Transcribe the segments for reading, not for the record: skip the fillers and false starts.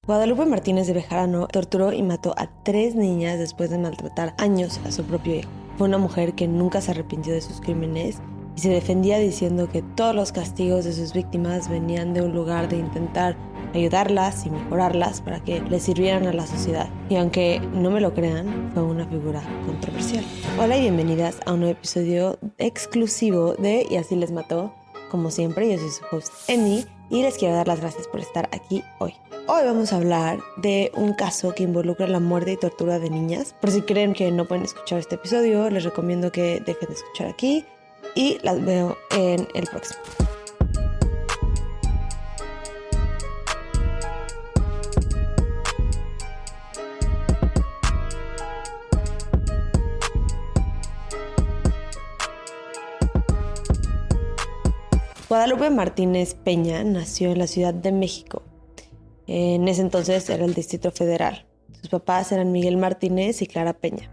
Guadalupe Martínez de Bejarano torturó y mató a 3 niñas después de maltratar años a su propio hijo. Fue una mujer que nunca se arrepintió de sus crímenes y se defendía diciendo que todos los castigos de sus víctimas venían de un lugar de intentar ayudarlas y mejorarlas para que les sirvieran a la sociedad. Y aunque no me lo crean, fue una figura controversial. Hola y bienvenidas a un nuevo episodio exclusivo de Y así les mató. Como siempre, yo soy su host Emi y les quiero dar las gracias por estar aquí hoy. Hoy vamos a hablar de un caso que involucra la muerte y tortura de niñas. Por si creen que no pueden escuchar este episodio, les recomiendo que dejen de escuchar aquí y las veo en el próximo. Guadalupe Martínez Peña nació en la Ciudad de México. En ese entonces era el Distrito Federal. Sus papás eran Miguel Martínez y Clara Peña.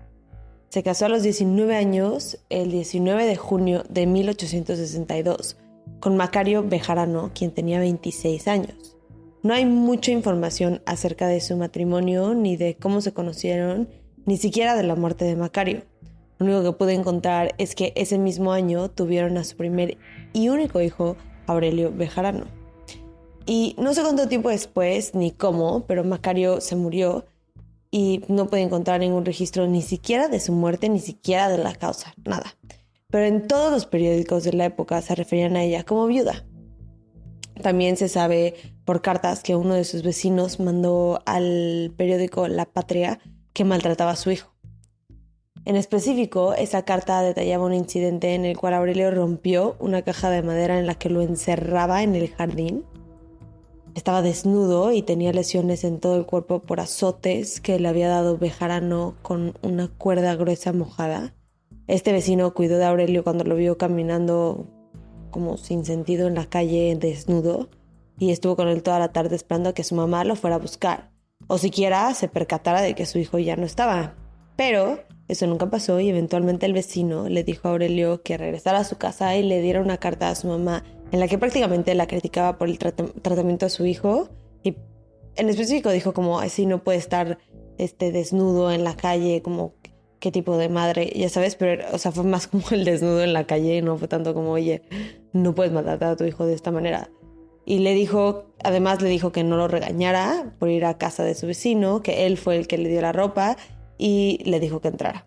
Se casó a los 19 años, el 19 de junio de 1862, con Macario Bejarano, quien tenía 26 años. No hay mucha información acerca de su matrimonio, ni de cómo se conocieron, ni siquiera de la muerte de Macario. Lo único que pude encontrar es que ese mismo año tuvieron a su primer y único hijo, Aurelio Bejarano. Y no sé cuánto tiempo después, ni cómo, pero Macario se murió y no pude encontrar ningún registro ni siquiera de su muerte, ni siquiera de la causa, nada. Pero en todos los periódicos de la época se referían a ella como viuda. También se sabe por cartas que uno de sus vecinos mandó al periódico La Patria que maltrataba a su hijo. En específico, esa carta detallaba un incidente en el cual Aurelio rompió una caja de madera en la que lo encerraba en el jardín. Estaba desnudo y tenía lesiones en todo el cuerpo por azotes que le había dado Bejarano con una cuerda gruesa mojada. Este vecino cuidó de Aurelio cuando lo vio caminando como sin sentido en la calle desnudo y estuvo con él toda la tarde esperando a que su mamá lo fuera a buscar o siquiera se percatara de que su hijo ya no estaba. Pero eso nunca pasó y eventualmente el vecino le dijo a Aurelio que regresara a su casa y le diera una carta a su mamá en la que prácticamente la criticaba por el tratamiento a su hijo y en específico dijo como así no puede estar desnudo en la calle, como qué tipo de madre, ya sabes, pero o sea, fue más como el desnudo en la calle, no fue tanto como oye, no puedes matar a tu hijo de esta manera. Y además le dijo que no lo regañara por ir a casa de su vecino, que él fue el que le dio la ropa y le dijo que entrara.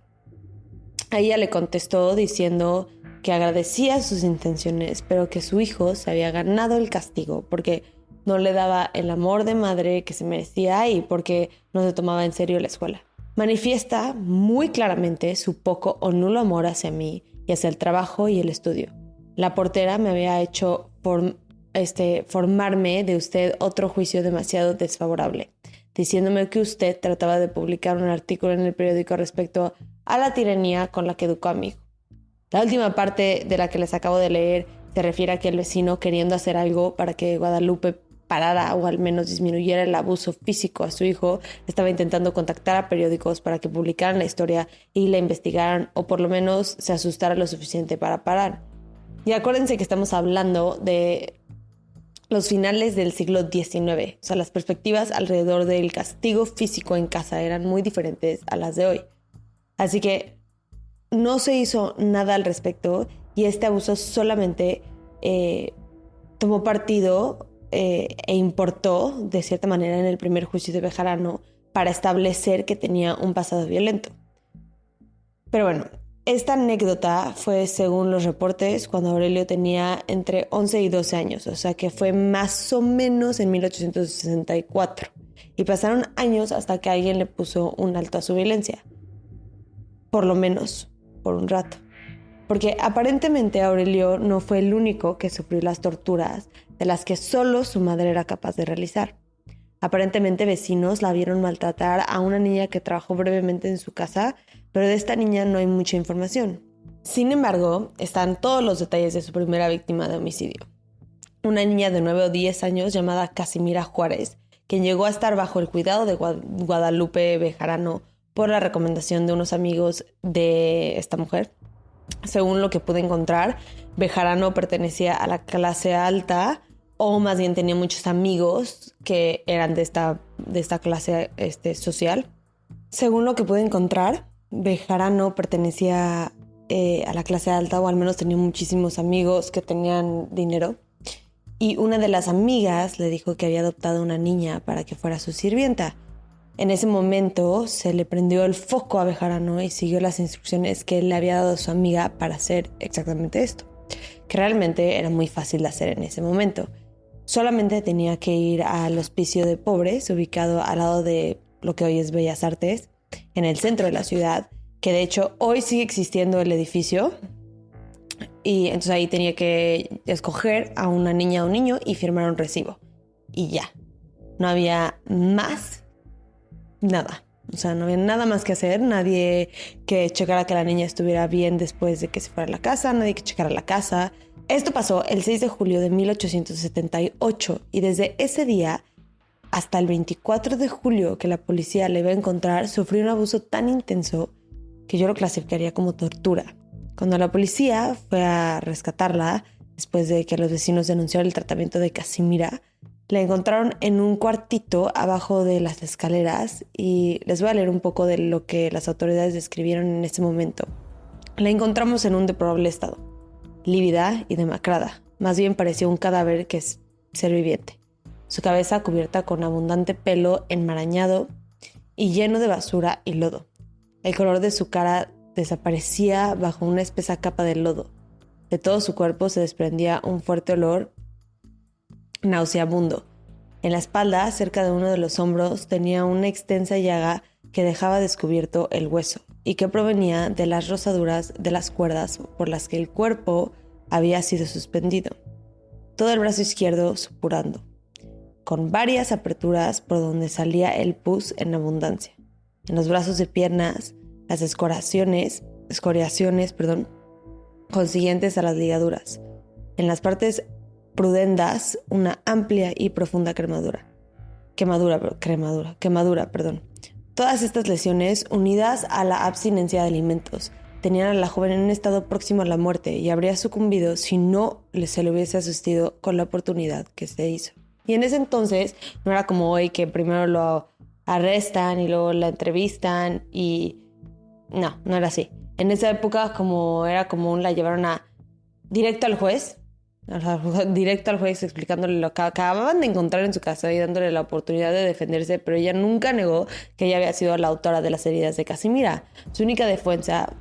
A ella le contestó diciendo que agradecía sus intenciones, pero que su hijo se había ganado el castigo porque no le daba el amor de madre que se merecía y porque no se tomaba en serio la escuela. Manifiesta muy claramente su poco o nulo amor hacia mí y hacia el trabajo y el estudio. La portera me había hecho formarme de usted otro juicio demasiado desfavorable, diciéndome que usted trataba de publicar un artículo en el periódico respecto a la tiranía con la que educó a mi hijo. La última parte de la que les acabo de leer se refiere a que el vecino, queriendo hacer algo para que Guadalupe parara o al menos disminuyera el abuso físico a su hijo, estaba intentando contactar a periódicos para que publicaran la historia y la investigaran o por lo menos se asustara lo suficiente para parar. Y acuérdense que estamos hablando de los finales del siglo XIX. O sea, las perspectivas alrededor del castigo físico en casa eran muy diferentes a las de hoy. Así que no se hizo nada al respecto y este abuso solamente tomó partido e importó de cierta manera en el primer juicio de Bejarano para establecer que tenía un pasado violento. Pero bueno, esta anécdota fue según los reportes cuando Aurelio tenía entre 11 y 12 años, o sea que fue más o menos en 1864 y pasaron años hasta que alguien le puso un alto a su violencia. Por lo menos por un rato. Porque aparentemente Aurelio no fue el único que sufrió las torturas de las que solo su madre era capaz de realizar. Aparentemente vecinos la vieron maltratar a una niña que trabajó brevemente en su casa, pero de esta niña no hay mucha información. Sin embargo, están todos los detalles de su primera víctima de homicidio. Una niña de 9 o 10 años llamada Casimira Juárez, quien llegó a estar bajo el cuidado de Guadalupe Bejarano por la recomendación de unos amigos de esta mujer. Según lo que pude encontrar, Bejarano pertenecía a la clase alta o más bien tenía muchos amigos que eran de esta clase social. Según lo que pude encontrar, Bejarano pertenecía a la clase alta, o al menos tenía muchísimos amigos que tenían dinero. Y una de las amigas le dijo que había adoptado una niña para que fuera su sirvienta. En ese momento se le prendió el foco a Bejarano y siguió las instrucciones que él le había dado a su amiga para hacer exactamente esto, que realmente era muy fácil de hacer en ese momento. Solamente tenía que ir al hospicio de pobres, ubicado al lado de lo que hoy es Bellas Artes, en el centro de la ciudad, que de hecho hoy sigue existiendo el edificio. Y entonces ahí tenía que escoger a una niña o un niño y firmar un recibo. Y ya. No había más nada. O sea, no había nada más que hacer. Nadie que checara que la niña estuviera bien después de que se fuera a la casa. Nadie que checara la casa. Esto pasó el 6 de julio de 1878. Y desde ese día hasta el 24 de julio que la policía le iba a encontrar, sufrió un abuso tan intenso que yo lo clasificaría como tortura. Cuando la policía fue a rescatarla, después de que los vecinos denunciaron el tratamiento de Casimira, la encontraron en un cuartito abajo de las escaleras, y les voy a leer un poco de lo que las autoridades describieron en ese momento. La encontramos en un deplorable estado, lívida y demacrada. Más bien parecía un cadáver que es ser viviente. Su cabeza cubierta con abundante pelo enmarañado y lleno de basura y lodo. El color de su cara desaparecía bajo una espesa capa de lodo. De todo su cuerpo se desprendía un fuerte olor nauseabundo. En la espalda, cerca de uno de los hombros, tenía una extensa llaga que dejaba descubierto el hueso y que provenía de las rozaduras de las cuerdas por las que el cuerpo había sido suspendido. Todo el brazo izquierdo supurando, con varias aperturas por donde salía el pus en abundancia. En los brazos y piernas, las escoriaciones, consiguientes a las ligaduras. En las partes prudendas, una amplia y profunda quemadura. Todas estas lesiones, unidas a la abstinencia de alimentos, tenían a la joven en un estado próximo a la muerte y habría sucumbido si no se le hubiese asistido con la oportunidad que se hizo. Y en ese entonces no era como hoy, que primero lo arrestan y luego la entrevistan, y no era así. En esa época era común, la llevaron directo al juez, explicándole lo que acababan de encontrar en su casa y dándole la oportunidad de defenderse, pero ella nunca negó que ella había sido la autora de las heridas de Casimira. Su única defensa,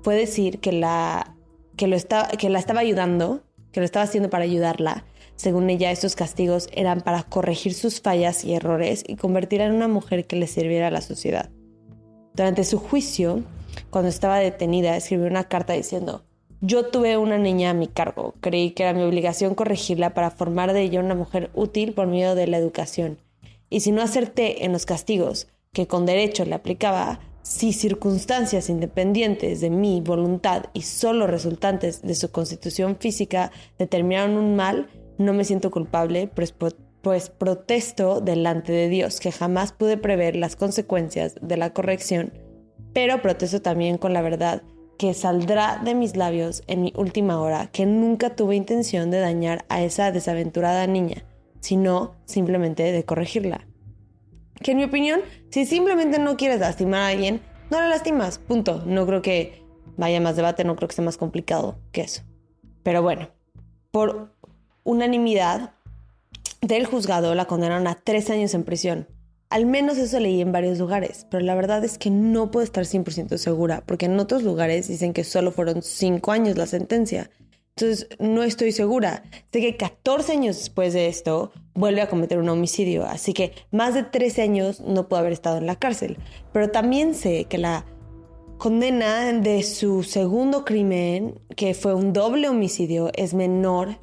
fue decir que la estaba ayudando, que lo estaba haciendo para ayudarla. Según ella, estos castigos eran para corregir sus fallas y errores y convertirla en una mujer que le sirviera a la sociedad. Durante su juicio, cuando estaba detenida, escribió una carta diciendo: yo tuve una niña a mi cargo. Creí que era mi obligación corregirla para formar de ella una mujer útil por medio de la educación. Y si no acerté en los castigos que con derecho le aplicaba, si circunstancias independientes de mi voluntad y solo resultantes de su constitución física determinaron un mal, no me siento culpable, pues protesto delante de Dios que jamás pude prever las consecuencias de la corrección, pero protesto también con la verdad que saldrá de mis labios en mi última hora, que nunca tuve intención de dañar a esa desaventurada niña, sino simplemente de corregirla. Que en mi opinión, si simplemente no quieres lastimar a alguien, no la lastimas, punto. No creo que vaya más debate, no creo que sea más complicado que eso. Pero bueno, por unanimidad del juzgado la condenaron a 3 años en prisión. Al menos eso leí en varios lugares, pero la verdad es que no puedo estar 100% segura, porque en otros lugares dicen que solo fueron 5 años la sentencia. Entonces no estoy segura. Sé que 14 años después de esto vuelve a cometer un homicidio, así que más de 13 años no pudo haber estado en la cárcel. Pero también sé que la condena de su segundo crimen, que fue un doble homicidio, es menor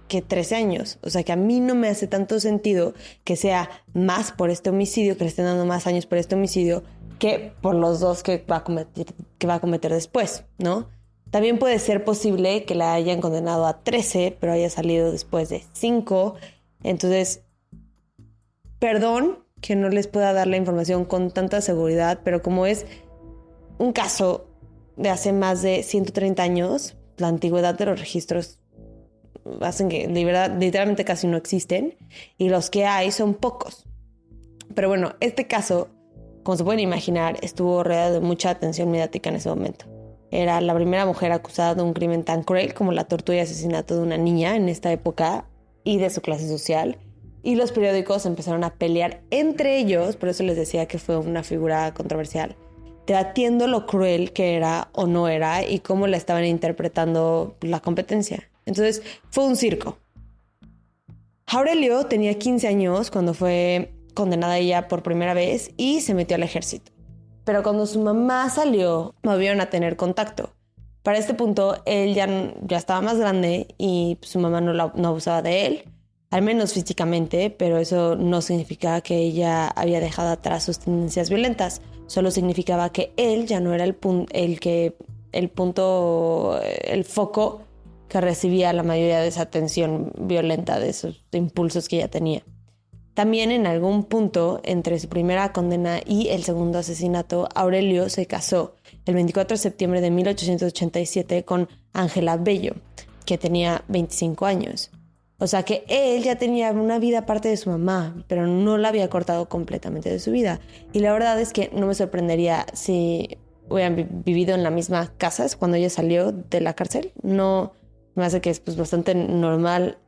que 13 años. O sea que a mí no me hace tanto sentido que sea más por este homicidio, que le estén dando más años por este homicidio, que por los dos que va a cometer después, ¿no? También puede ser posible que la hayan condenado a 13, pero haya salido después de 5. Entonces, perdón que no les pueda dar la información con tanta seguridad, pero como es un caso de hace más de 130 años, la antigüedad de los registros hacen que de verdad, literalmente casi no existen, y los que hay son pocos. Pero bueno, este caso, como se pueden imaginar, estuvo rodeado de mucha atención mediática en ese momento. Era la primera mujer acusada de un crimen tan cruel como la tortura y asesinato de una niña en esta época y de su clase social. Y los periódicos empezaron a pelear entre ellos, por eso les decía que fue una figura controversial, debatiendo lo cruel que era o no era y cómo la estaban interpretando la competencia. Entonces fue un circo. Aurelio tenía 15 años cuando fue condenada ella por primera vez y se metió al ejército. Pero cuando su mamá salió, volvieron a tener contacto. Para este punto, él ya estaba más grande y su mamá no abusaba de él, al menos físicamente, pero eso no significaba que ella había dejado atrás sus tendencias violentas. Solo significaba que él ya no era el foco que recibía la mayoría de esa tensión violenta, de esos impulsos que ella tenía. También en algún punto, entre su primera condena y el segundo asesinato, Aurelio se casó el 24 de septiembre de 1887 con Ángela Bello, que tenía 25 años. O sea que él ya tenía una vida aparte de su mamá, pero no la había cortado completamente de su vida. Y la verdad es que no me sorprendería si hubieran vivido en la misma casa cuando ella salió de la cárcel. No, me hace que es bastante normal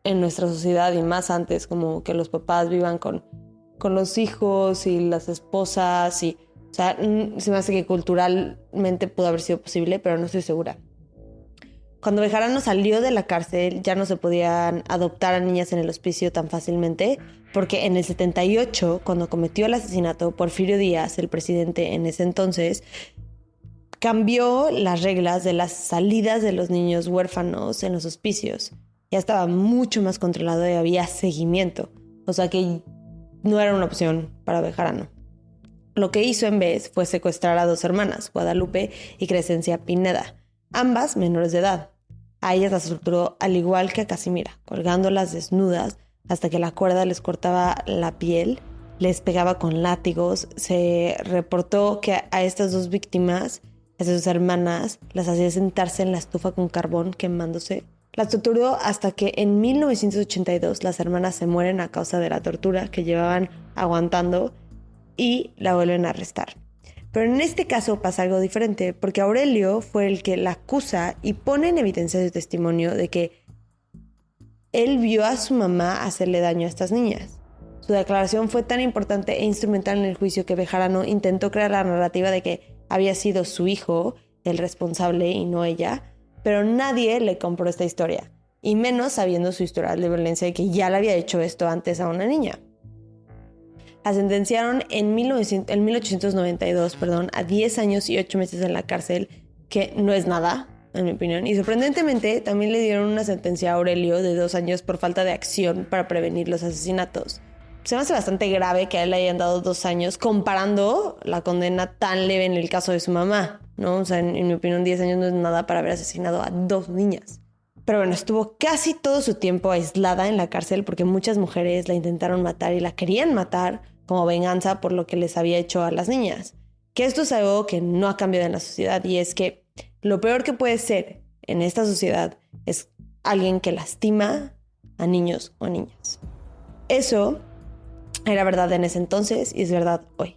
en nuestra sociedad y más antes, como que los papás vivan con los hijos y las esposas. O sea, se me hace que culturalmente pudo haber sido posible, pero no estoy segura. Cuando Bejarano salió de la cárcel, ya no se podían adoptar a niñas en el hospicio tan fácilmente, porque en el 78, cuando cometió el asesinato, Porfirio Díaz, el presidente en ese entonces, cambió las reglas de las salidas de los niños huérfanos en los hospicios. Ya estaba mucho más controlado y había seguimiento. O sea que no era una opción para Bejarano. Lo que hizo en vez fue secuestrar a dos hermanas, Guadalupe y Crescencia Pineda, ambas menores de edad. A ellas las torturó al igual que a Casimira, colgándolas desnudas hasta que la cuerda les cortaba la piel, les pegaba con látigos. Se reportó que a estas dos víctimas, a sus hermanas, las hacía sentarse en la estufa con carbón quemándose. Las torturó hasta que en 1982 las hermanas se mueren a causa de la tortura que llevaban aguantando y la vuelven a arrestar. Pero en este caso pasa algo diferente, porque Aurelio fue el que la acusa y pone en evidencia su testimonio de que él vio a su mamá hacerle daño a estas niñas. Su declaración fue tan importante e instrumental en el juicio que Bejarano intentó crear la narrativa de que había sido su hijo el responsable y no ella, pero nadie le compró esta historia, y menos sabiendo su historial de violencia y que ya le había hecho esto antes a una niña. La sentenciaron en 1892 a 10 años y 8 meses en la cárcel, que no es nada, en mi opinión. Y sorprendentemente también le dieron una sentencia a Aurelio de 2 años por falta de acción para prevenir los asesinatos. Se me hace bastante grave que a él le hayan dado 2 años comparando la condena tan leve en el caso de su mamá, ¿no? O sea, en mi opinión 10 años no es nada para haber asesinado a 2 niñas. Pero bueno, estuvo casi todo su tiempo aislada en la cárcel porque muchas mujeres la intentaron matar y la querían matar como venganza por lo que les había hecho a las niñas. Que esto es algo que no ha cambiado en la sociedad, y es que lo peor que puede ser en esta sociedad es alguien que lastima a niños o niñas. Eso era verdad en ese entonces y es verdad hoy.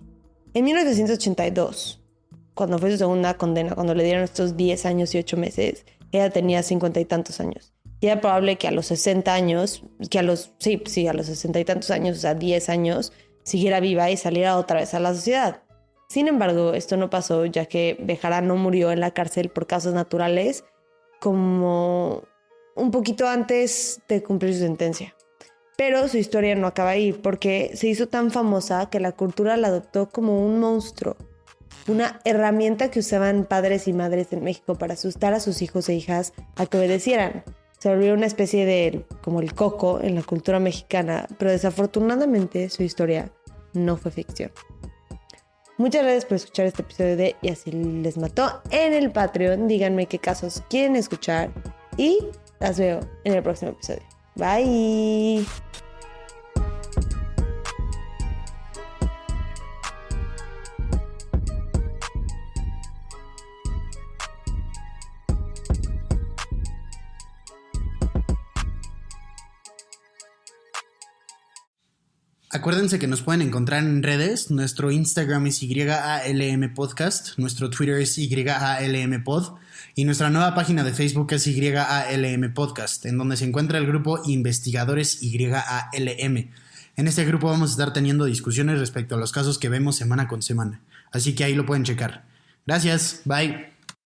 En 1982, cuando fue su segunda condena, cuando le dieron estos 10 años y 8 meses, ella tenía 50 y tantos años. Y era probable que a los 60 años, a los 60 y tantos años, o sea, 10 años, siguiera viva y saliera otra vez a la sociedad. Sin embargo, esto no pasó, ya que Bejarano murió en la cárcel por causas naturales como un poquito antes de cumplir su sentencia. Pero su historia no acaba ahí, porque se hizo tan famosa que la cultura la adoptó como un monstruo, una herramienta que usaban padres y madres en México para asustar a sus hijos e hijas a que obedecieran. Se volvió una especie de, como el coco en la cultura mexicana, pero desafortunadamente su historia no fue ficción. Muchas gracias por escuchar este episodio de Y así les mató en el Patreon. Díganme qué casos quieren escuchar y las veo en el próximo episodio. Bye. Acuérdense que nos pueden encontrar en redes. Nuestro Instagram es YALM Podcast, nuestro Twitter es YALM Pod y nuestra nueva página de Facebook es YALM Podcast, en donde se encuentra el grupo Investigadores YALM. En este grupo vamos a estar teniendo discusiones respecto a los casos que vemos semana con semana, así que ahí lo pueden checar. Gracias, bye.